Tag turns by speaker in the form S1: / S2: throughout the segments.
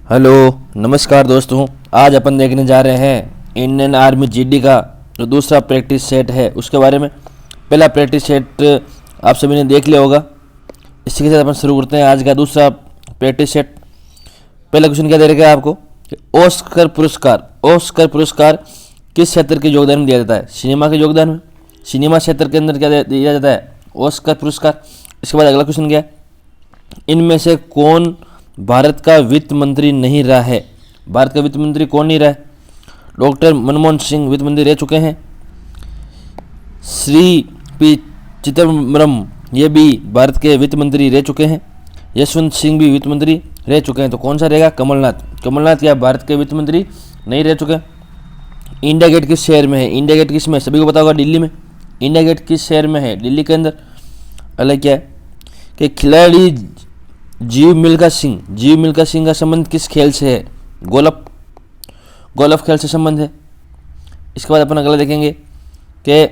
S1: Hello, नमस्कार दोस्तों। आज अपन देखने जा रहे हैं इंडियन आर्मी जीडी का जो दूसरा प्रैक्टिस सेट है उसके बारे में। पहला प्रैक्टिस सेट आप सभी ने देख लिया होगा। इसी के साथ अपन शुरू करते हैं आज का दूसरा प्रैक्टिस सेट। पहला क्वेश्चन क्या दे रखा है आपको कि ऑस्कर पुरस्कार किस क्षेत्र के योगदान में दिया जाता है? सिनेमा के योगदान में, सिनेमा क्षेत्र के अंदर क्या दिया जाता है? ऑस्कर पुरस्कार। इसके बाद अगला क्वेश्चन क्या है, इनमें से कौन भारत का वित्त मंत्री नहीं रहा है? भारत का वित्त मंत्री कौन नहीं रहा है? डॉक्टर मनमोहन सिंह वित्त मंत्री रह चुके हैं। श्री पी चिदम्बरम ये भी भारत के वित्त मंत्री रह चुके हैं। यशवंत सिंह भी वित्त मंत्री रह चुके हैं। तो कौन सा रहेगा? कमलनाथ क्या भारत के वित्त मंत्री नहीं रह चुके? इंडिया गेट किस शहर में है? इंडिया गेट किस में? सभी को पता होगा, दिल्ली में। इंडिया गेट किस शहर में है? दिल्ली के अंदर। अलग क्या है कि खिलाड़ी जीव मिल्खा सिंह का संबंध किस खेल से है? गोल्फ खेल से संबंध है। इसके बाद अपन अगला देखेंगे कि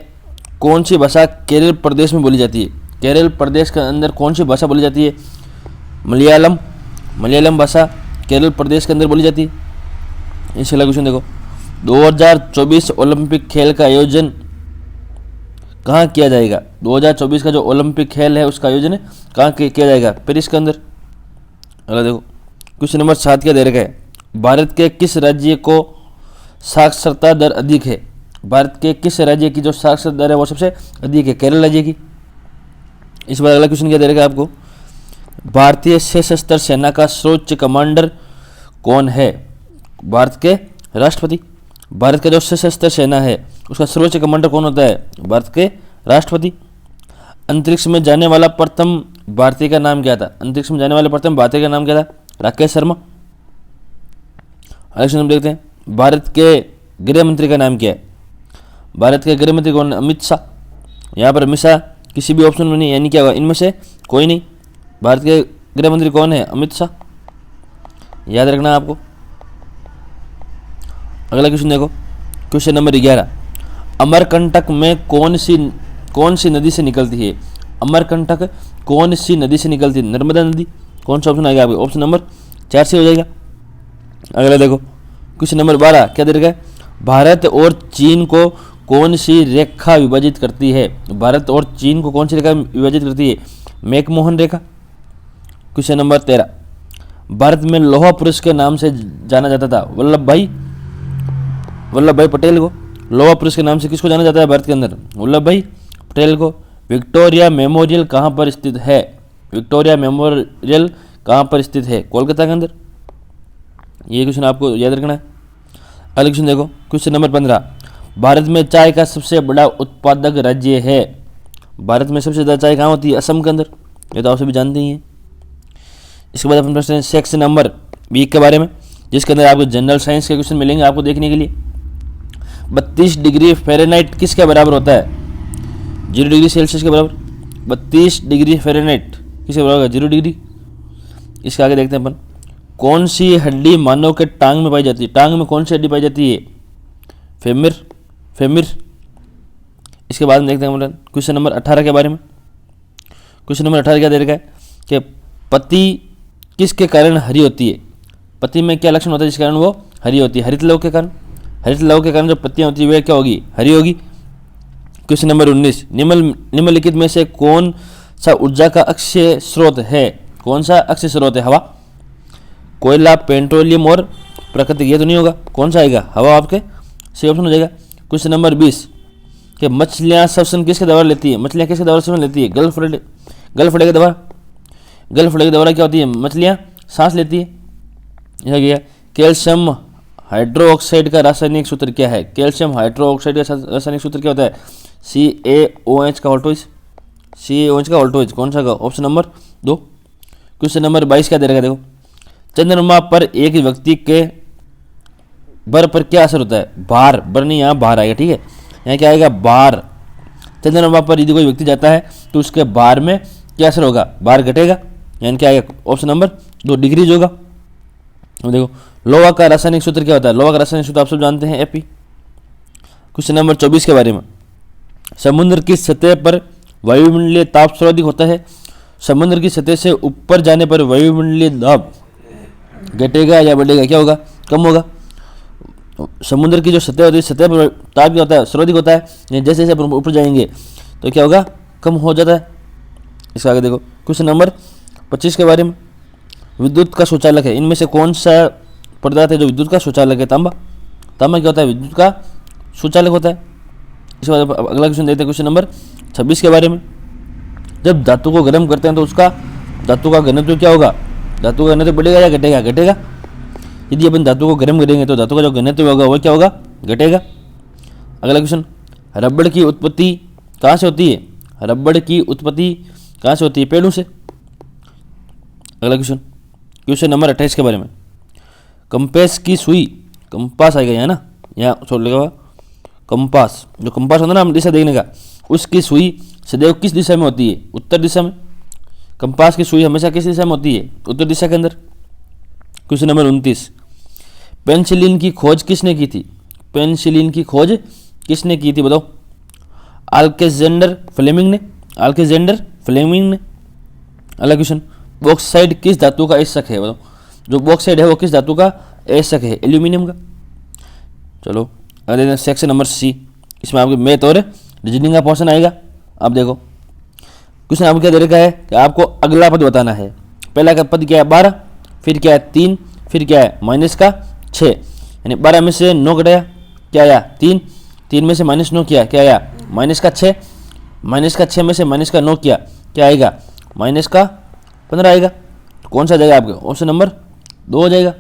S1: कौन सी भाषा केरल प्रदेश में बोली जाती है? केरल प्रदेश के अंदर कौन सी भाषा बोली जाती है? मलयालम भाषा केरल प्रदेश के अंदर बोली जाती है। इसके अगला क्वेश्चन देखो, 2024 ओलंपिक खेल का आयोजन कहाँ किया जाएगा? 2024 का जो ओलंपिक खेल है उसका आयोजन कहाँ किया जाएगा? पेरिस के अंदर। अगला देखो, क्वेश्चन नंबर 7 क्या दे रखा है, भारत के किस राज्य को साक्षरता दर अधिक है? भारत के किस राज्य की जो साक्षरता दर है वो सबसे अधिक है? केरल राज्य की। इस बार अगला क्वेश्चन क्या दे रखा है आपको, भारतीय सशस्त्र सेना का सर्वोच्च कमांडर कौन है? भारत के राष्ट्रपति। भारत का जो सशस्त्र सेना है उसका सर्वोच्च कमांडर कौन होता है? भारत के राष्ट्रपति। अंतरिक्ष में जाने वाला प्रथम भारतीय का नाम क्या था? अंतरिक्ष में जाने वाले प्रथम भारतीय का नाम क्या था? राकेश शर्मा। अगले क्वेश्चन देखते हैं, भारत के गृह मंत्री का नाम क्या है? भारत के गृह मंत्री कौन? अमित शाह। यहाँ पर हमेशा किसी भी ऑप्शन में नहीं, यानी क्या होगा, इनमें से कोई नहीं। भारत के गृह मंत्री कौन है? अमित शाह। याद रखना आपको। अगला क्वेश्चन देखो, क्वेश्चन नंबर 11, अमरकंटक में कौन सी नदी से निकलती है? अमरकंटक कौन सी नदी से निकलती है? नर्मदा नदी। कौन सा ऑप्शन आएगा आपको? ऑप्शन नंबर 4 से हो जाएगा। अगला देखो, क्वेश्चन नंबर 12 क्या दे रखा है, भारत और चीन को कौन सी रेखा विभाजित करती है? भारत और चीन को कौन सी रेखा विभाजित करती है? मैकमोहन रेखा। क्वेश्चन नंबर 13, भारत में लौह पुरुष के नाम से जाना जाता था वल्लभ भाई पटेल को। लौह पुरुष के नाम से किसको जाना जाता है भारत के अंदर? वल्लभ भाई पटेल को। विक्टोरिया मेमोरियल कहाँ पर स्थित है? विक्टोरिया मेमोरियल कहाँ पर स्थित है? कोलकाता के अंदर। ये क्वेश्चन आपको याद रखना है। अगला क्वेश्चन देखो, क्वेश्चन नंबर 15, भारत में चाय का सबसे बड़ा उत्पादक राज्य है? भारत में सबसे ज़्यादा चाय कहाँ होती है? असम के अंदर। ये तो आप सभी जानते ही हैं। इसके बाद अपन प्रश्न सेक्शन नंबर 20 के बारे में, जिसके अंदर आपको जनरल साइंस के क्वेश्चन मिलेंगे आपको देखने के लिए। 32 डिग्री फ़ारेनहाइट किसके बराबर होता है? 0 डिग्री सेल्सियस के बराबर। 32 डिग्री फ़ारेनहाइट किसके बराबर? 0 डिग्री। इसके आगे देखते हैं अपन, कौन सी हड्डी मानव के टांग में पाई जाती है? टांग में कौन सी हड्डी पाई जाती है? फेमिर। इसके बाद में देखते हैं अपन क्वेश्चन नंबर 18 के बारे में। क्वेश्चन नंबर 18 क्या दे रखा है कि पत्ती किसके कारण हरी होती है? पत्ती में क्या लक्षण होता है जिस कारण वो हरी होती है? हरित लौह के कारण। हरित लौह के कारण जो पत्तियां होती है वे क्या होगी? हरी होगी। क्वेश्चन नंबर 19, निम्नलिखित में से कौन सा ऊर्जा का अक्षय स्रोत है? कौन सा अक्षय स्रोत है? हवा, कोयला, पेट्रोलियम और प्राकृतिक। ये तो नहीं होगा, कौन सा आएगा? हवा आपके सही ऑप्शन हो जाएगा। क्वेश्चन नंबर 20 कि मछलियाँ श्वसन किसके द्वारा लेती है? मछलियाँ किसके द्वारा श्वसन लेती है? गलफड़े के द्वारा क्या होती है? मछलियाँ सांस लेती है। यह गया। कैल्शियम हाइड्रोक्साइड का रासायनिक सूत्र क्या है? कैल्शियम हाइड्रोक्साइड का रासायनिक सूत्र क्या होता है? CaOH का ऑल्टोइज। कौन सा का? Option number 2। क्वेश्चन नंबर 22 क्या दे रखा है देखो, चंद्रमा पर एक व्यक्ति के बर पर क्या असर होता है? भार नहीं, यहाँ भार आएगा, ठीक है। यहाँ क्या आएगा? भार। चंद्रमा पर यदि कोई व्यक्ति जाता है तो उसके भार में क्या असर होगा? भार घटेगा, यानी क्या आएगा? ऑप्शन नंबर 2 डिग्रीज होगा। देखो, लोहा का रासायनिक सूत्र क्या होता है? लोहा का रासायनिक सूत्र आप सब जानते हैं, Fe। क्वेश्चन नंबर 24 के बारे में, समुद्र की सतह पर वायुमंडलीय ताप सर्वाधिक होता है? समुद्र की सतह से ऊपर जाने पर वायुमंडलीय दाब घटेगा या बढ़ेगा, क्या होगा, कम होगा। समुद्र की जो सतह होती है, सतह पर ताप क्या होता है, सर्वाधिक होता है, जैसे जैसे ऊपर जाएंगे तो क्या होगा, कम हो जाता है। इसका आगे देखो क्वेश्चन नंबर 25 के बारे में, विद्युत का शौचालय है, इनमें से कौन सा पदार्थ है जो विद्युत का शौचालय है, तांबा। तांबा क्या होता है, विद्युत का शौचालय होता है। इसके बाद अगला क्वेश्चन देखते हैं क्वेश्चन नंबर 26 के बारे में, जब धातु को गर्म करते हैं तो उसका धातु का घनत्व क्या होगा, धातु का घनत्व बढ़ेगा या घटेगा, घटेगा। यदि अपन धातु को गर्म करेंगे तो धातु का जो घनत्व होगा वो क्या होगा, घटेगा। अगला क्वेश्चन, रबड़ की उत्पत्ति कहाँ से होती है, रबड़ की उत्पत्ति कहाँ से होती है, पेड़ों से। अगला क्वेश्चन, क्वेश्चन नंबर 28 के बारे में, कंपास की सुई, कंपास आएगा यहाँ ना, यहाँ छोड़ लेगा कंपास, जो कंपास होता है ना हम दिशा देखने का, उसकी सुई सदैव किस दिशा में होती है, उत्तर दिशा में। कंपास की सुई हमेशा किस दिशा में होती है, उत्तर दिशा के अंदर। क्वेश्चन नंबर 29, पेनिसिलिन की खोज किसने की थी, पेनिसिलिन की खोज किसने की थी, बताओ। अलेक्जेंडर फ्लेमिंग ने, अलेक्जेंडर फ्लेमिंग ने। अगला क्वेश्चन, बॉक्साइड किस धातु का एशक है, बताओ। जो बॉक्साइड है वो किस धातु का एशक है, एल्यूमिनियम का। चलो अगले सेक्शन नंबर सी, इसमें आपके मैथ और रीजनिंग का पोर्शन आएगा। आप देखो क्वेश्चन आपको क्या दे रखा है कि आपको अगला पद बताना है। पहला का पद क्या है 12, फिर क्या है 3, फिर क्या है माइनस का 6, यानी 12 में से 9 घटाया क्या आया 3, 3 में से माइनस 9 किया क्या आया माइनस का 6, माइनस का 6 में से माइनस का 9 किया क्या आएगा माइनस का 15 आएगा। तो कौन सा आ जाएगा आपका, ऑप्शन नंबर 2 हो जाएगा।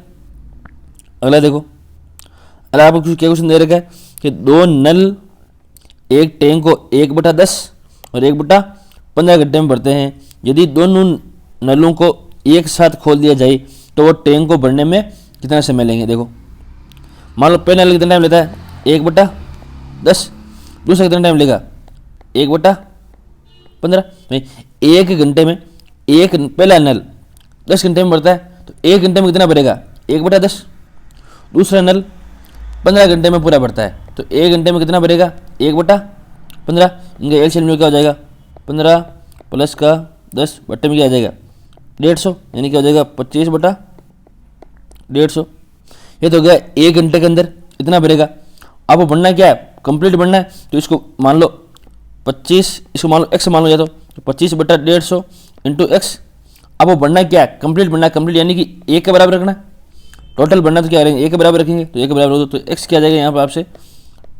S1: अगला देखो, अगर आपको क्या क्वेश्चन दे रखा है कि दो नल एक टैंक को 1/10 और 1/15 घंटे में भरते हैं। यदि दोनों नलों को एक साथ खोल दिया जाए तो वो टैंक को भरने में कितना समय लेंगे। देखो मान लो पहला नल कितना टाइम लेता है 1/10, दूसरा कितना टाइम लेगा 1/15। एक घंटे में एक पहला नल 10 घंटे में भरता है तो 1 घंटे में कितना भरेगा 1/10। दूसरा नल 15 घंटे में पूरा भरता है तो 1 घंटे में कितना भरेगा 1/15। इनका एलसीएम में क्या हो जाएगा 15 प्लस का 10 बट्टे में क्या आ जाएगा 150, यानी क्या हो जाएगा 25/150। ये तो हो गया 1 घंटे के अंदर इतना भरेगा। आपको बढ़ना क्या है कंप्लीट बढ़ना है तो इसको मान लो 25, इसको मान लो x मान लो या तो 25/150 इंटू एक्स। आपको बढ़ना क्या है कंप्लीट बढ़ना है, कंप्लीट यानी कि 1 के बराबर रखना है। टोटल बढ़ना तो क्या करेंगे 1 के बराबर रखेंगे तो 1 के बराबर हो तो x क्या आ जाएगा यहाँ पर आपसे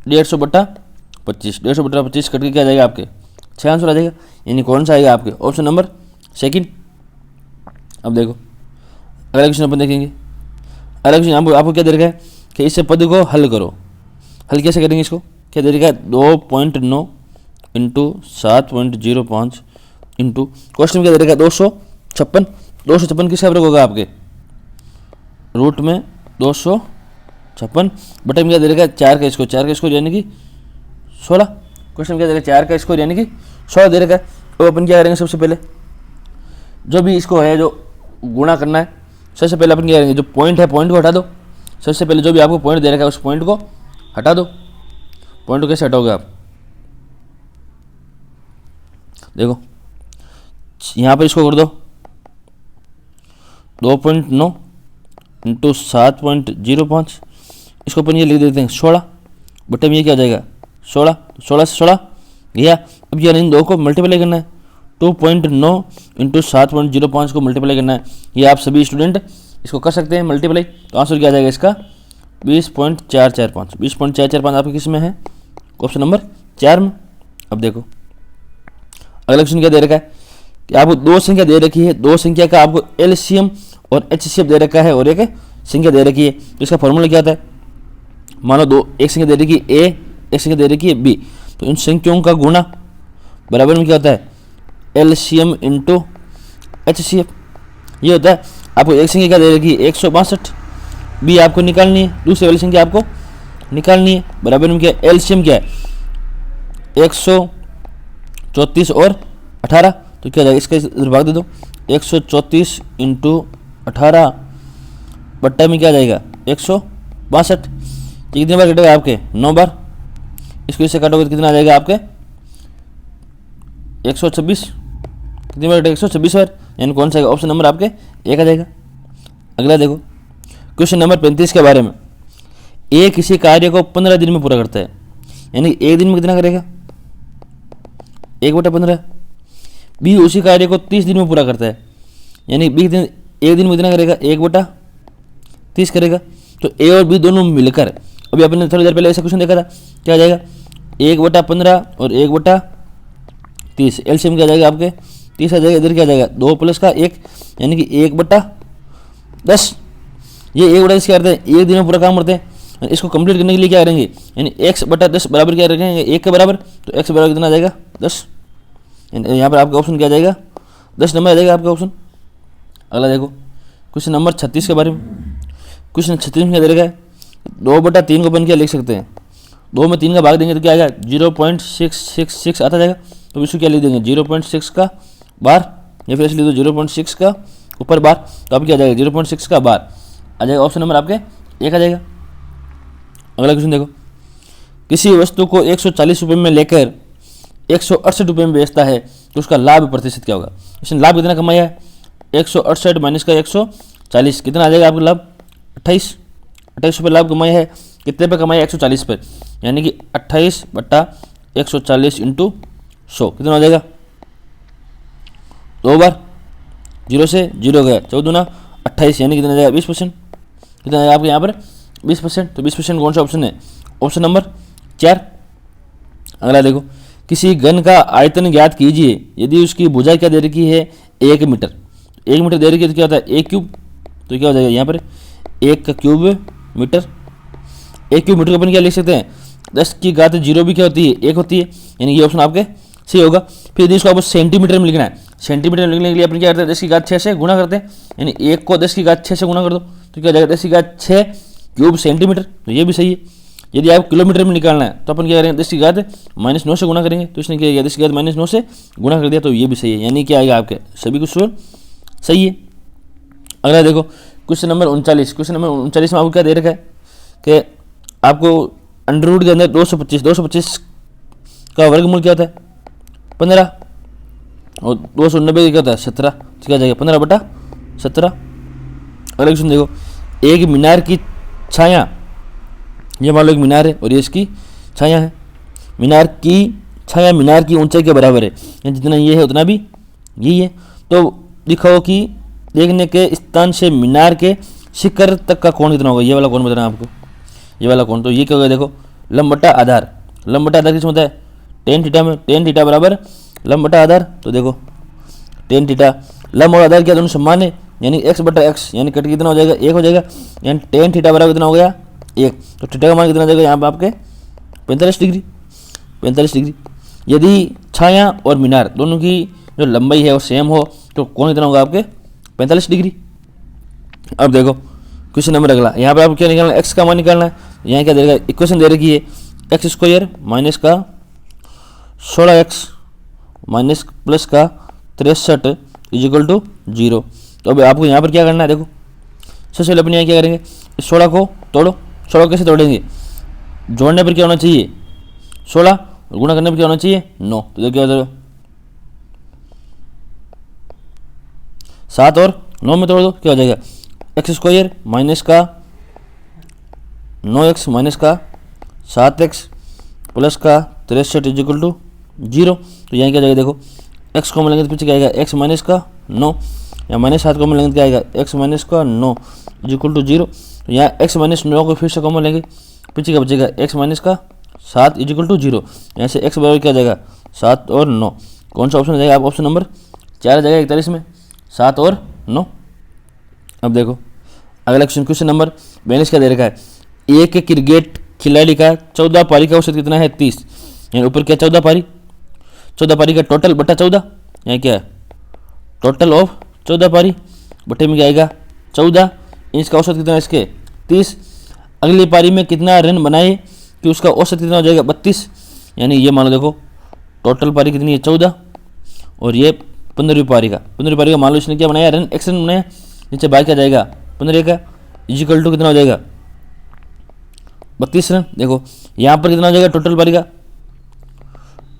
S1: 150/25, 150/25 कट के क्या आ जाएगा आपके 6 आंसर आ जाएगा। यानी कौन सा आएगा आपके ऑप्शन नंबर सेकंड। अब देखो अगला क्वेश्चन अपन देखेंगे। अगला क्वेश्चन आपको क्या दे रखा है कि इस पद को हल करो। हल कैसे करेंगे इसको, क्या दे रखा है 2.9 इंटू 7.05 इंटू क्वेश्चन में क्या दे रखा है 256। 256 किसका वर्ग होगा आपके रूट में 256 बटे में क्या दे रखा है 4 का स्क्वायर, 4 का स्क्वायर यानी कि 16। क्वेश्चन क्या दे रखा है 4 का स्क्वायर यानी कि 16 दे रखा है। तो अपन क्या करेंगे सबसे पहले जो भी इसको है जो गुणा करना है सबसे पहले अपन क्या करेंगे जो पॉइंट है पॉइंट को हटा दो। सबसे पहले जो भी आपको पॉइंट दे रखा है उस पॉइंट को हटा दो। पॉइंट को कैसे हटाओगे आप, देखो यहाँ पर इसको कर दो 2.9 इंटू 7.05, इसको अपन ये लिख देते हैं 16 बटे में ये क्या आ जाएगा 16, 16 से 16 गया। अब यार इन दो को मल्टीप्लाई करना है 2.9 इंटू 7.05 को मल्टीप्लाई करना है। ये आप सभी स्टूडेंट इसको कर सकते हैं मल्टीप्लाई, तो आंसर क्या आ जाएगा इसका 20.445। 20.445 आपके किस में है ऑप्शन नंबर 4 में। अब देखो अगला क्वेश्चन क्या दे रखा है कि आपको दो संख्या दे रखी है, दो संख्या का आपको एलसीएम और एचसीएफ दे रखा है और एक संख्या दे रखी है। तो इसका फॉर्मूला क्या होता है, मान लो एक संख्या दे रखी है ए, एक संख्या दे रखी है बी, तो इन संख्याओं का गुणा बराबर में क्या होता है एलसीएम इंटू एचसीएफ। ये होता है आपको एक संख्या क्या दे रखी है 162, बी आपको निकालनी है, दूसरी वाली संख्या आपको निकालनी है। बराबर में क्या एलसीएम क्या है 134 और 18, तो क्या जाएगा इसका इधर भाग दे दो 134 इंटू 18 बट्टा में क्या जाएगा 162। कितने बार कटेगा आपके 9 बार, इसको इससे काटोगे तो कितना आ जाएगा आपके 126। कितनी बार कटेगा 126 बार, यानी कौन सा ऑप्शन नंबर आपके 1 आ जाएगा। अगला देखो क्वेश्चन नंबर 35 के बारे में, ए किसी कार्य को 15 दिन में पूरा करता है, यानी एक दिन में कितना करेगा 1/15। बी उसी कार्य को 30 दिन में पूरा करता है, यानी बी एक दिन में कितना करेगा 1/30 करेगा। तो ए और बी दोनों मिलकर, अभी आपने थोड़ी देर पहले ऐसा क्वेश्चन देखा था, क्या आ जाएगा 1/15 और 1/30, एलसीएम क्या आ जाएगा आपके 30 आ जाएगा। इधर क्या आ जाएगा 2 प्लस का 1, यानी कि 1/10। ये 1/10 क्या करते हैं, एक दिन में पूरा काम करते हैं। इसको कंप्लीट करने के लिए क्या करेंगे, यानी x/10 बराबर क्या रखेंगे 1 के बराबर, तो x बराबर कितना आ जाएगा 10। यहाँ पर आपका ऑप्शन क्या आ जाएगा 10 नंबर आ जाएगा आपका ऑप्शन। अगला देखो क्वेश्चन नंबर 36 के बारे में। क्वेश्चन 36 में क्या दे रखा है, 2/3 को अपन क्या लिख सकते हैं, 2 में 3 का भाग देंगे तो क्या आएगा 0.666 आता जाएगा। तो इसको क्या लिख देंगे 0.6 का बार, या फिर ऐसे लिख दो 0.6 का ऊपर बार, तो अब क्या आ जाएगा 0.6 का बार आ जाएगा। ऑप्शन नंबर आपके 1 आ जाएगा। अगला क्वेश्चन देखो, किसी वस्तु को 140 रुपये में लेकर 168 रुपये में बेचता है तो उसका लाभ प्रतिशत क्या होगा। इसने लाभ कितना कमाया है 168 माइनस का 140, कितना आ जाएगा आपका लाभ 28 रुपये लाभ कमाया है। कितने पे कमाया 140 पर, यानी कि 28/140 इंटू 100 कितना हो जाएगा 2 बार 0 से 0 गया, 14 28, यानी कितना जाएगा 20%, कितना आएगा आपके यहाँ पर 20%। तो 20% कौन सा ऑप्शन है, ऑप्शन नंबर 4। अगला देखो, किसी घन का आयतन ज्ञात कीजिए यदि उसकी भुजा क्या दे रखी है 1 मीटर। 1 मीटर दे रखी है तो क्या होता है 1 क्यूब, तो क्या हो जाएगा यहाँ पर 1 का क्यूब मीटर। 1 क्यूब मीटर को अपन क्या लिख सकते हैं 10 की घात 0 भी क्या होती है 1 होती है, यानी ये ऑप्शन आपके सही होगा। फिर यदि इसको आपको सेंटीमीटर में लिखना है, सेंटीमीटर में लिखने के लिए अपन क्या करते हैं 10 की घात 6 से गुणा करते हैं, यानी 1 को 10 की घात 6 से गुणा कर दो तो क्या हो जाएगा 10 की घात 6 क्यूब सेंटीमीटर, तो ये भी सही है। यदि आप किलोमीटर में निकालना है तो अपन क्या करेंगे 10 की घात -9 से गुणा करेंगे, तो इसने क्या किया 10 की घात -9 से गुणा कर दिया, तो ये भी सही है, यानी क्या आएगा आपके सभी कुछ सही है। अगला देखो क्वेश्चन नंबर 39। क्वेश्चन नंबर 39 में आपको क्या दे रखा है कि आपको अंडर रूट के अंदर 225 का वर्गमूल क्या होता है 15 और 290 क्या होता है 17, तो क्या जाएगा 15/17। अगला क्वेश्चन देखो, एक मीनार की छाया, ये मान लो एक मीनार है और ये इसकी छाया है, मीनार की छाया मीनार की ऊंचाई के बराबर है, जितना ये है उतना भी यही है। तो दिखाओ कि देखने के स्थान से मीनार के शिखर तक का कोण कितना होगा, ये वाला कोण बताना आपको, ये वाला कोण। तो ये क्या होगा देखो लंब बटा आधार, लंब बटा आधार किस में होता है tan थीटा में, tan थीटा बराबर लंब बटा आधार। तो देखो tan थीटा लंब और आधार क्या दोनों समान है, यानी x/x, यानी कट कितना हो जाएगा 1 हो जाएगा, यानी tan थीटा बराबर कितना हो गया 1। तो थीटा का मान कितना जाएगा यहाँ पे आपके 45 डिग्री। यदि छाया और मीनार दोनों की जो लंबाई है वो सेम हो तो कौन कितना होगा आपके 45 डिग्री। अब देखो क्वेश्चन नंबर अगला, यहाँ पे आपको क्या निकालना है x का मान निकालना है। यहाँ क्या देगा इक्वेशन दे रखी है x² माइनस का 16x माइनस प्लस का 63 इजिकल टू 0। तो अब आपको यहाँ पर क्या करना है देखो, सबसे पहले अपन यहाँ क्या करेंगे इस 16 को तोड़ो। 16 कैसे तोड़ेंगे, जोड़ने पर क्या होना चाहिए 16 और गुणा करने पर क्या होना चाहिए 9, तो क्या हो जाएगा 7 और 9 में तोड़ दो, क्या हो जाएगा x² माइनस का 9x माइनस का 7x प्लस का 63 इजिकल टू 0। तो यहाँ क्या जाएगा देखो x को मिलेंगे तो पीछे क्या आएगा x माइनस का 9, या -7 को मिलेंगे तो क्या आएगा x माइनस का 9 इजिकल टू 0। तो यहाँ x माइनस 9 को फिर से कॉमन लेंगे, पीछे क्या बचेगा x माइनस का 7 इजिकल टू 0। यहाँ से x बराबर क्या जाएगा 7 और 9, कौन सा ऑप्शन आ जाएगा आप ऑप्शन नंबर 4 आ जाएगा 41 में 7 और 9। अब देखो अगला क्वेश्चन नंबर 42 क्या दे रखा है, एक क्रिकेट खिलाड़ी का 14 पारी का औसत कितना है 30, यानी ऊपर क्या 14 पारी का टोटल बटा 14, यहाँ क्या है टोटल ऑफ 14 पारी बटे में क्या आएगा 14, इसका औसत कितना है इसके 30। अगली पारी में कितना रन बनाए कि उसका औसत कितना हो जाएगा 32, यानी ये मान लो देखो टोटल पारी कितनी है 14 और ये 15वीं पारी का मान लो इसने क्या बनाया रन x रन बनाया, नीचे बाई क्या जाएगा 15 का इजिकल टू कितना हो जाएगा 32 रन। देखो यहाँ पर कितना हो जाएगा टोटल पारी का,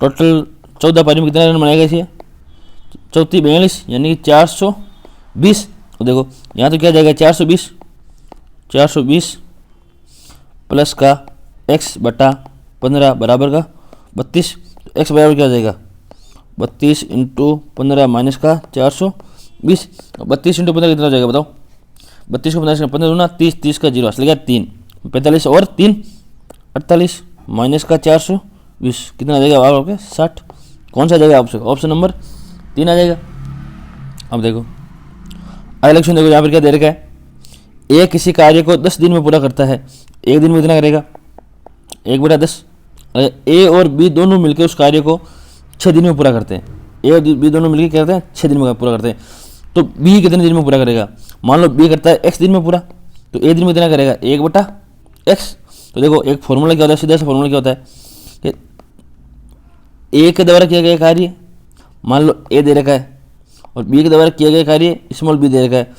S1: टोटल 14 पारी में कितना रन बनाएगा इसे 42 यानी कि 420। तो देखो यहाँ तो क्या जाएगा 420 420 प्लस का x बटा 15 बराबर का 32। x बराबर क्या हो जाएगा 32 इंटू 15 माइनस का 420। 32 इंटू 15 कितना हो जाएगा बताओ। 32 को 15 15 दूना 30, 30 का जीरो असलेगा 3, 45 और 3 48 माइनस का 420 कितना आ जाएगा आपके 60। कौन सा आ जाएगा आपसे ऑप्शन नंबर 3 आ जाएगा। अब देखो अगला क्वेश्चन देखो, यहाँ पर क्या दे रखा है, ए किसी कार्य को 10 दिन में पूरा करता है। एक दिन में कितना करेगा 1/10। ए और बी दोनों मिलकर उस कार्य को 6 दिन में पूरा करते हैं। ए और बी दोनों मिलकर क्या करते हैं 6 दिन में पूरा करते हैं। तो बी कितने दिन में पूरा करेगा, मान लो बी करता है x दिन में पूरा, तो ए दिन में कितना करेगा 1/x। तो देखो एक फॉर्मूला क्या होता है, सीधा सा फॉर्मूला क्या होता है कि ए के द्वारा किया गया कार्य मान लो ए दे रखा है और बी के द्वारा किया गया कार्य स्मॉल बी दे रखा है,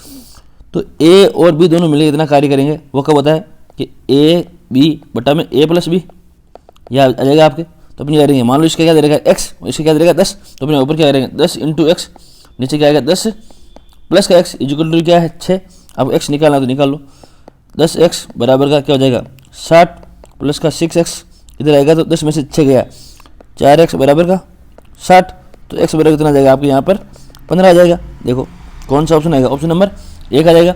S1: तो ए और बी दोनों मिलकर कितना कार्य करेंगे वो कब होता है कि ए बी बटा में ए प्लस बी, यह आ जाएगा आपके। तो अपनी करेंगे मान लो इसका क्या दे रखा है x, इसका क्या दे रखा है 10, तो अपने ऊपर क्या करेंगे 10 इंटू एक्स, नीचे क्या आएगा 10 प्लस का x इक्वल टू क्या है 6। अब x निकालना तो निकाल लो, 10x बराबर का क्या हो जाएगा 60 प्लस का 6x इधर आएगा तो 10 में से 6 गया 4x बराबर का 60, तो x बराबर कितना आ जाएगा आपके यहाँ पर 15 आ जाएगा। देखो कौन सा ऑप्शन आएगा, ऑप्शन नंबर 1 आ जाएगा।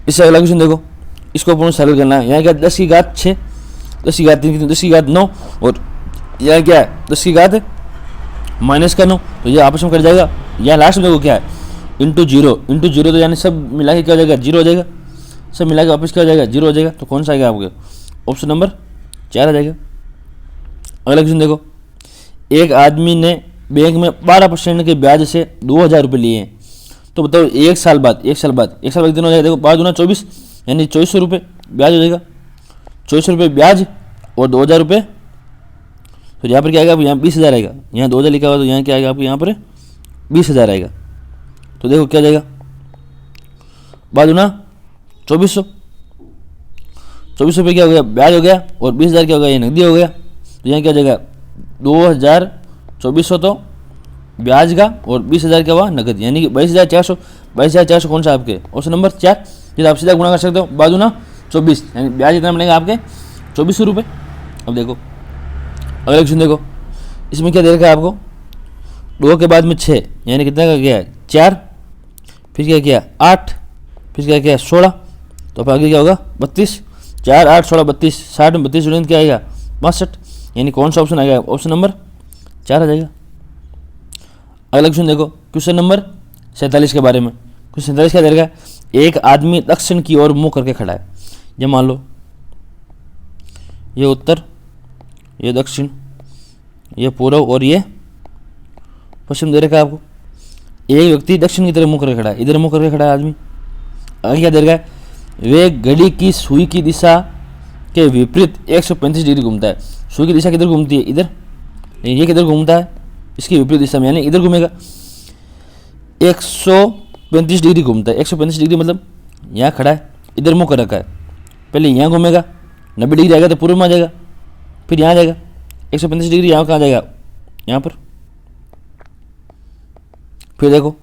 S1: इससे अगला क्वेश्चन देखो, इसको पूर्ण सॉल्व करना है। यहाँ क्या 10 की घात 6, 10 की घात 3, 10 की घात 9 और यहाँ क्या है 10 की घात माइनस का 9, तो ये आपस में कट जाएगा। यहाँ लास्ट में देखो क्या है इंटू जीरो, इंटू जीरो तो यानी सब मिला के क्या हो जाएगा 0 हो जाएगा, सब मिला के वापस क्या हो जाएगा 0 हो जाएगा। तो कौन सा आएगा आपके ऑप्शन नंबर 4 आ जाएगा। अगला क्वेश्चन देखो, एक आदमी ने बैंक में 12% के ब्याज से 2000 रुपये लिए हैं, तो बताओ एक साल बाद कितना हो जाएगा। देखो 5 दूना 24 यानी 2400 रुपये ब्याज हो जाएगा, 2400 रुपये ब्याज और 2000 रुपये, तो यहाँ पर क्या आएगा यहाँ 20,000 आएगा। यहाँ 2000 लिखा हुआ तो यहाँ क्या आएगा आपको यहाँ पर 20,000 आएगा। तो देखो क्या जाएगा 5 दूना 2400, 2400 रुपये क्या हो गया ब्याज हो गया और 20,000 क्या हो गया ये नकदी हो गया। तो यहाँ क्या हो जाएगा 2000 2400 तो ब्याज का और 20,000 क्या हुआ नकद, यानी कि 22,400। 22,400 कौन सा आपके ऑप्शन नंबर 4, जिसे आप सीधा गुणा कर सकते हो 5 दूना 24 यानी ब्याज इतना बनेगा आपके 2400 रुपये। अब देखो अगला क्वेश्चन देखो, इसमें क्या दे रखा है आपको 2 के बाद में 6 यानी कितना का गया है 4, फिर क्या किया 8, फिर क्या किया 16, तो अब आगे क्या होगा 32, 4 8 16 32, 60 में 32 जुड़ेंगे क्या आएगा 62, यानी कौन सा ऑप्शन आएगा ऑप्शन नंबर 4 आ जाएगा। अगला क्वेश्चन देखो, क्वेश्चन नंबर 47 के बारे में। क्वेश्चन 47 क्या दे रखा है, एक आदमी दक्षिण की ओर मुंह करके खड़ा है। ये मान लो ये उत्तर, ये दक्षिण, ये पूर्व और ये पश्चिम दे रखा है आपको। एक व्यक्ति दक्षिण की तरफ मुंह करके खड़ा है, इधर मुंह करके खड़ा है आदमी। आगे क्या दे रखा है, वे घड़ी की सुई की दिशा के विपरीत 135 डिग्री घूमता है। सुई की दिशा किधर घूमती है इधर, ये किधर घूमता है इसकी विपरीत दिशा में यानी इधर घूमेगा। 135 डिग्री घूमता है, 135 डिग्री मतलब यहाँ खड़ा है इधर मुंह कर रखा है, पहले यहाँ घूमेगा 90 डिग्री आएगा तो पूर्व में आ जाएगा, फिर यहाँ जाएगा 135 डिग्री यहाँ कहाँ जाएगा यहाँ पर, फिर देखो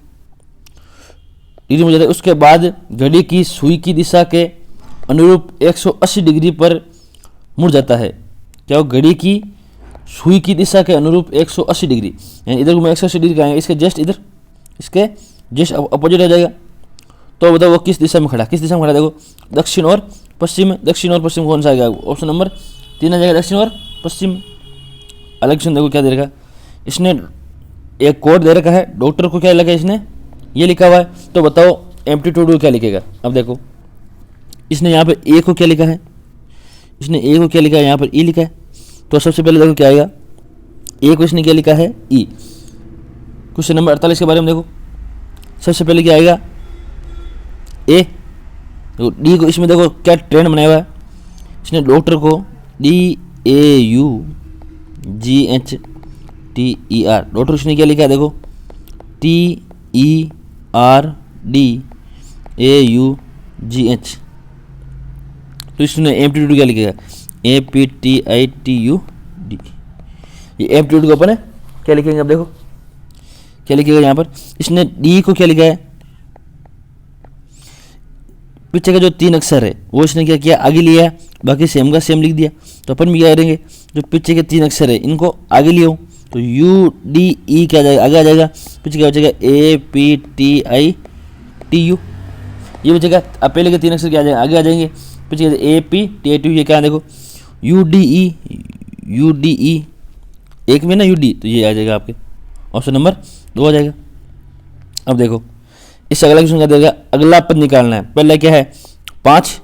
S1: डिग्री में जाता है। उसके बाद घड़ी की सुई की दिशा के अनुरूप 180 डिग्री पर मुड़ जाता है। क्या वो घड़ी की सुई की दिशा के अनुरूप 180 डिग्री यानी इधर घूमे 180 डिग्री का आएगा, इसके जस्ट इधर, इसके जस्ट अपोजिट हो जाएगा। तो बताओ वो किस दिशा में खड़ा, किस दिशा में खड़ा, देखो दक्षिण और पश्चिम में। दक्षिण और पश्चिम कौन सा आएगा ऑप्शन नंबर 3 आ जाएगा, दक्षिण और पश्चिम। अलग क्वेश्चन देखो क्या दे रखा है, इसने एक कोड दे रखा है, डॉक्टर को क्या लगा इसने ये लिखा हुआ है, तो बताओ एम्पलीट्यूड को क्या लिखेगा। अब देखो इसने यहाँ पर ए को क्या लिखा है, इसने ए को क्या लिखा है यहाँ पर ई लिखा है, तो सबसे पहले देखो क्या आएगा ए को इसने क्या लिखा है ई। क्वेश्चन नंबर 48 के बारे में देखो, सबसे पहले क्या आएगा ए, देखो डी को इसमें देखो क्या ट्रेंड बनाया हुआ है, इसने डॉक्टर को DAUGHTER डॉक्टर इसने क्या लिखा है, देखो TERDAUGH, तो इसने एम्पलीट्यूड क्या लिखेगा APTITUD, ये एम्पलीट्यूड को अपन क्या लिखेंगे। अब देखो क्या लिखेगा यहाँ पर, इसने डी को क्या लिखा है पीछे का जो 3 अक्षर है वो इसने क्या किया, आगे लिया, बाकी सेम का सेम लिख दिया। तो अपन भी क्या करेंगे, जो पीछे के 3 अक्षर है इनको आगे लियो, तो यू डी ई क्या जाएगा, आगे आ जाएगा। पीछे क्या बचेगा, A P T I T U, ये बचेगा। अब पहले के 3 अक्षर क्या आ जाएंगे, आगे आ जाएंगे। पीछे A P T I T U, ये क्या है देखो, यू डी ई, एक में ना यू डी, तो ये आ जाएगा आपके ऑप्शन नंबर 2 आ जाएगा। अब देखो इस अगला क्वेश्चन क्या देगा, अगला पद निकालना है। पहले क्या है 5,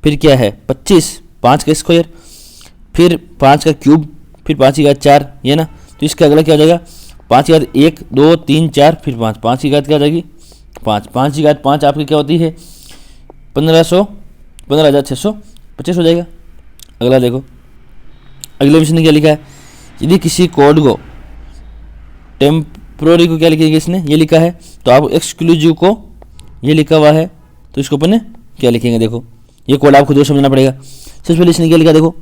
S1: फिर क्या है 25, 5 का स्क्वायर, फिर 5 का क्यूब, फिर 5 की घात 4, ये ना। तो इसका अगला क्या हो जाएगा, 5 की घात 1 2 3 4, फिर 5, 5 की घात क्या हो जाएगी 5, 5 की घात 5 आपकी क्या होती है 15,625 हो जाएगा। अगला देखो, अगले क्वेश्चन ने क्या लिखा है, यदि किसी कोड को टेम्प्रोरी को क्या लिखेंगे, इसने ये लिखा है, तो आप एक्सक्लूसिव को ये लिखा हुआ है, तो इसको अपन क्या लिखेंगे, देखो ये कोड आप खुद को समझना पड़ेगा। सबसे पहले इसने क्या लिखा, देखो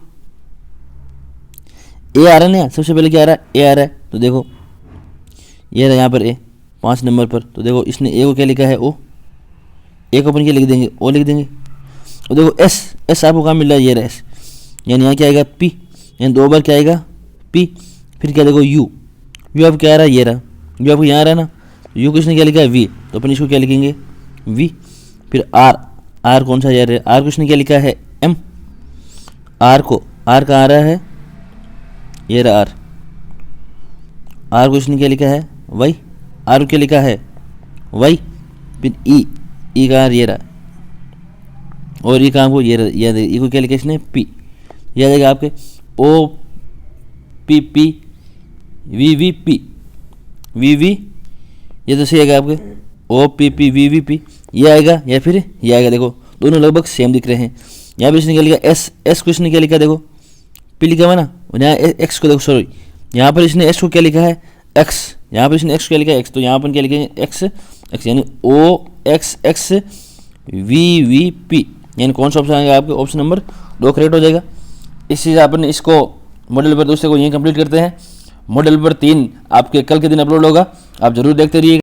S1: ए आ रहा है ना, सबसे पहले क्या आ रहा है, ए आ रहा है। तो देखो ये रहा यहाँ पर ए 5 नंबर पर, तो देखो इसने ए को क्या लिखा है ओ, ए को अपन क्या लिख देंगे, ओ लिख देंगे। और देखो एस, एस आपको कहाँ मिल रहा है, ये रहा एस, यानी यहाँ क्या आएगा पी, यानी 2 बार क्या आएगा पी। फिर क्या देखो यू, यू अब क्या आ रहा है, ये रहा यू, आपको यहाँ आ रहा है ना, यू किसने क्या लिखा है वी, तो अपन इसको क्या लिखेंगे वी। फिर आर, आर कौन सा यार है, आर किसने क्या लिखा है एम, आर को, आर कहाँ आ रहा है, ये रहा आर, आर को इसने क्या लिखा है वाई, आर को क्या लिखा है वाई। फिर ई, ई का आर ये रहा, और ई कहाँ को ये रहा, ई को क्या लिखा इसने पी, ये आ जाएगा आपके O P P V V P, V V, ये तो सही आएगा आपके O P P V V P, ये आएगा या फिर ये आएगा। देखो दोनों लगभग सेम दिख रहे हैं। यहाँ पर इसने क्या लिखा एस, एस को इसने क्या लिखा, देखो पी लिखा हुआ ना, यहाँ एक्स को देखो, सॉरी यहाँ पर इसने एक्स को क्या लिखा है एक्स, यहाँ पर इसने एक्स को क्या लिखा है एक्स, तो यहाँ पर क्या लिखेंगे एक्स एक्स, यानी O X X V V P, यानी कौन सा ऑप्शन आएगा आपके, ऑप्शन नंबर 2 करेक्ट हो जाएगा। इस चीज़ अपन इसको मॉडल पर दूसरे को यहीं कंप्लीट करते हैं। मॉडल पर 3 आपके कल के दिन अपलोड होगा, आप जरूर देखते रहिए।